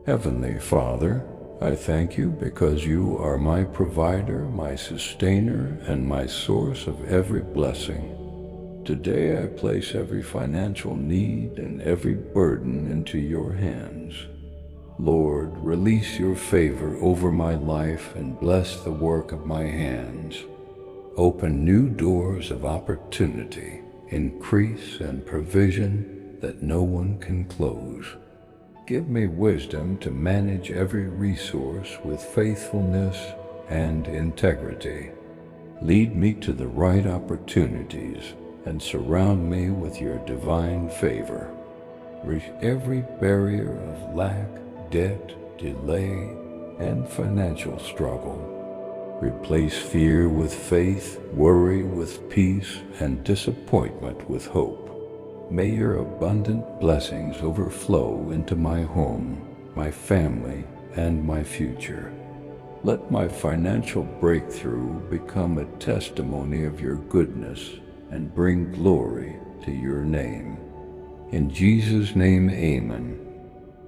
Heavenly Father, I thank you because you are my provider, my sustainer, and my source of every blessing. Today I place every financial need and every burden into your hands. Lord, release your favor over my life and bless the work of my hands. Open new doors of opportunity, increase and provision that no one can close. Give me wisdom to manage every resource with faithfulness and integrity. Lead me to the right opportunities and surround me with your divine favor. Reach every barrier of lack, debt, delay, and financial struggle. Replace fear with faith, worry with peace, and disappointment with hope. May your abundant blessings overflow into my home, my family, and my future. Let my financial breakthrough become a testimony of your goodness and bring glory to your name. In Jesus' name, amen.